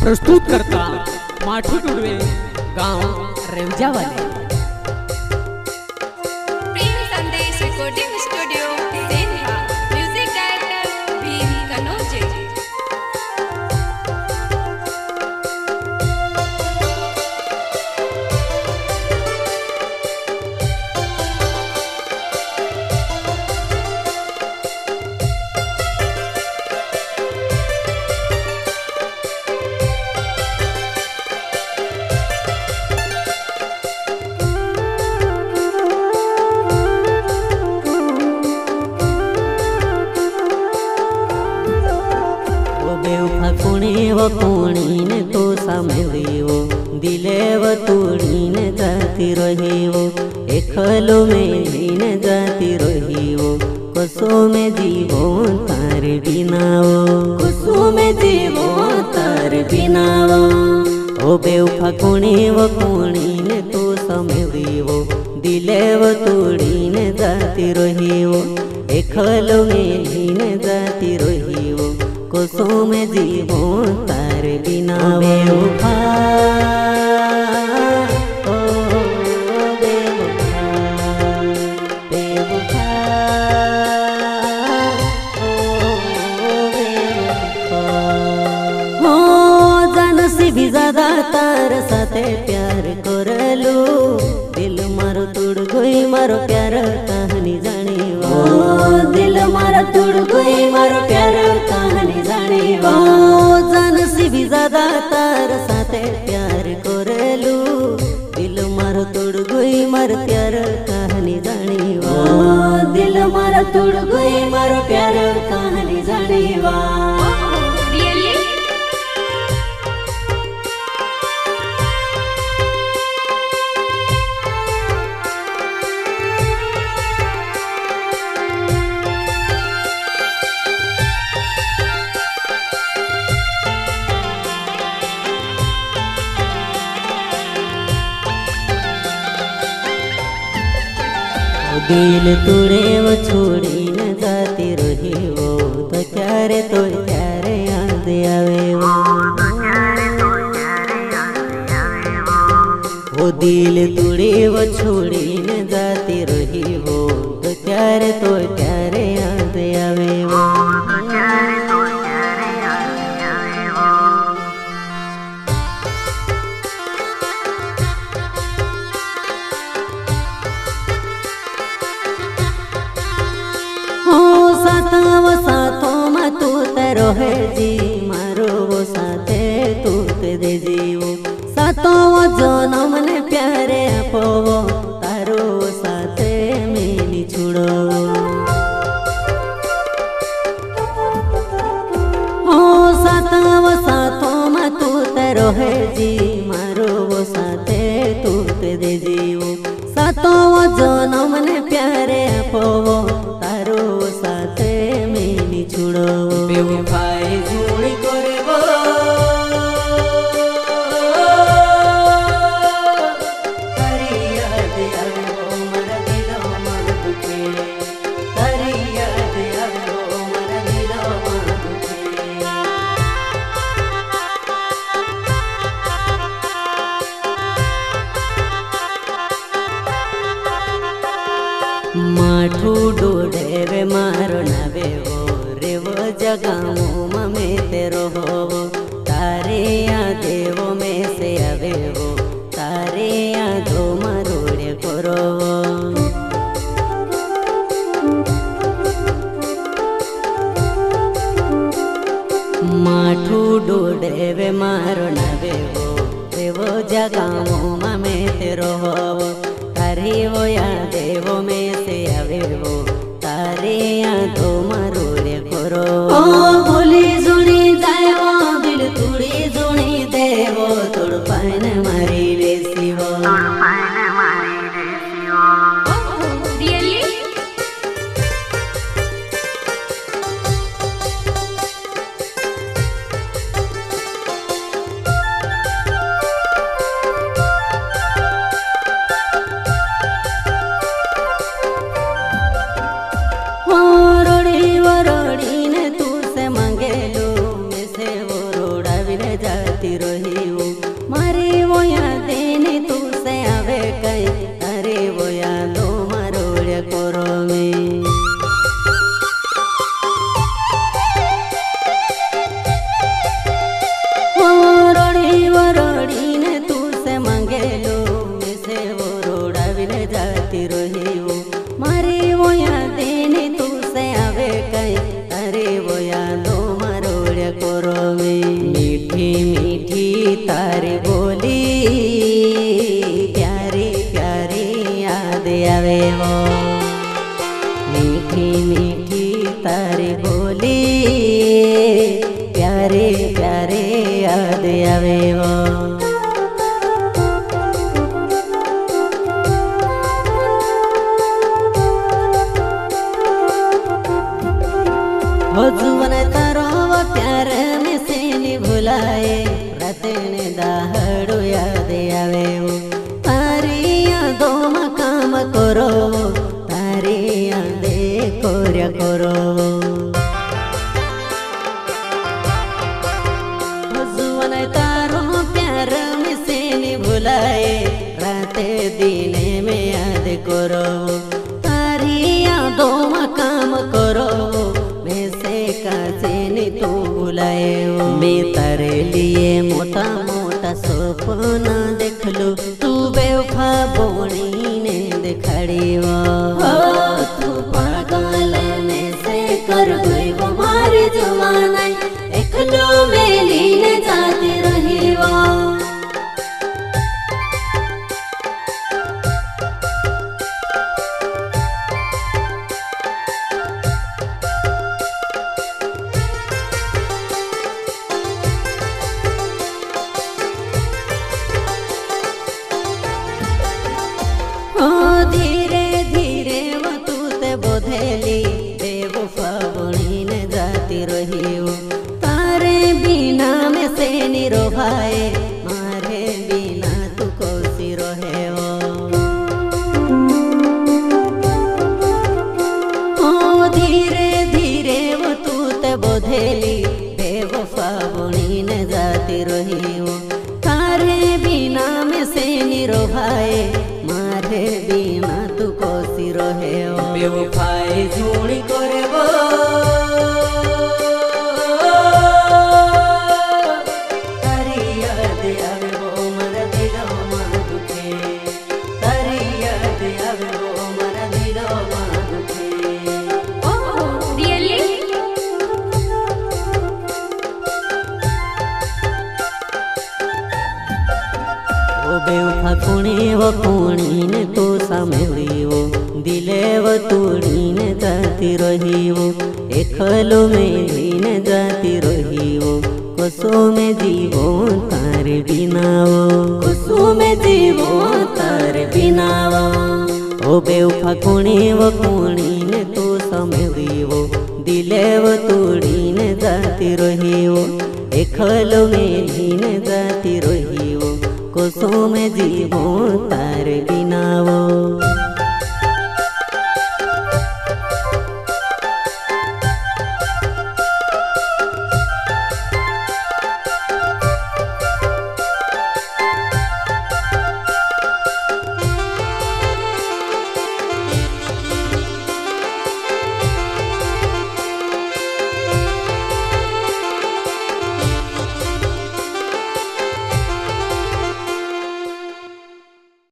प्रस्तुत करता माठू टुडवे गांव रेवजा वाले। प्रेम संदेश रिकॉर्डिंग स्टूडियो सेंधा, म्यूजिक डायरेक्टर भीम कनौजे। कुणीव कुणीने तो सामळीवो दिलेव तोडीने जाती रहीवो एकलो मेलीने जाती रहीवो कसो में जीवो तार बिनावो कसो में जीवो तार बिनावो ओ बेवफा कुणीव कुणीने तो सामळीवो दिलेव तोडीने जाती रहीवो एकलो मेलीने जाती रहीवो कसो में जीवो तार बिना बेवफा ओ बेवफा बेवफा ओ बेवफा हो जान से भी ज्यादा तार साथे प्यार करलू दिल मारो तोड़ गई मारो प्यार कहानी जानी वो दिल मारो तोड़ गई मारो प्यार कहानी जानी वो जान से भी ज्यादा तार साथे प्यार करलू दिल मारो तोड़ गई मारो प्यार कहानी जानी वो दिल मारो तोड़ गई मारो प्यार कहानी जानी वो। दिल तुड़े वो छोड़ी न जाती रही वो तो क्यारे याद आवे वो दिल तुड़े वो छोड़ी न जाती रही वो तो क्यारे याद आवे वो। साथों में तू तेरो है जी मारो वो साथे तू ते दे जीवो साथों वो जनम ने प्यारे पोवो तारो वो साथे मेली छुड़ो हो साथों में तू तेरो है जी मारो वो साथे तू ते दे जीवो साथों वो जनम ने प्यारे पोवो तारो वो साथे मेली छुड़ो बेवफाई झूठ करबो तारी याद आवे मोर दिलो मन दुखे तारी याद आवे मोर दिलो मन दुखे। माठू डोडे वे मारो नावे वो रे वो जगामो ममे तेरो हो तारे यादेवो में से आवे वो तारे यादो मारोड़े करो माठू डोडे वे मारो नावे वो रे वो जगामो ममे तेरो हो तारे वो यादेवो में से आवे वो तारे यादो मारोड़े करो बोली जुनी जायो दिल तुड़ी जुनी देवो तोड़ पाने मारी लेसी वो रोड़ी ने तू से यादों मरोड़ कोरोवे मीठी मीठी तारी बोली प्यारी प्यारी याद आवे वो मीठी मीठी तारी बोली प्यारे प्यारे याद आवे वो हो जुवन तारो वो प्यार में से नहीं भुलाए राते ने दाहड़ो याद आवे वो तारी यादों में काम करो तारी यादे कोर्या करो हो जुवन तारो प्यार में से नहीं भुलाए राते दिने में याद करो तारी यादों में काम करो तू बुलाए मैं तारे लिए मोटा मोटा सपना देख लो तू बेवफा बोनी ने दिखाड़ी वो तू पागल में से कर गई वो मारी जवाना एक लो मेली ने जाती रही वो धीरे धीरे वो तू ते बोधेली बेवफा बनी ने जाती रही वो तारे बिना में से निरो भाई मारे बिना तू कोसी रहे वो धीरे धीरे वो तू ते बोधेली बेवफा बनी ने जाती रही वो तारे बिना में से निरो भाई मारे बिना तू कोसी रहे हो बेवफाई झूणी करे वो तारी याद आवे वो मरा दिलो मां दुखे तारी याद आवे वो मरा दिलो मां दुखे ओह रियली ओ बेवफा कुणी ने तो सामेली वो दिले वो तोड़ी ने जाती रही वो एकलो मेली ने जाती रही वो कसो में जीवो तारे बिना वो कसो में जीवो तारे बिना वो ओ बेवफा कुणी ने तो सामेली वो दिले वो तोड़ी ने जाती रही वो एकलो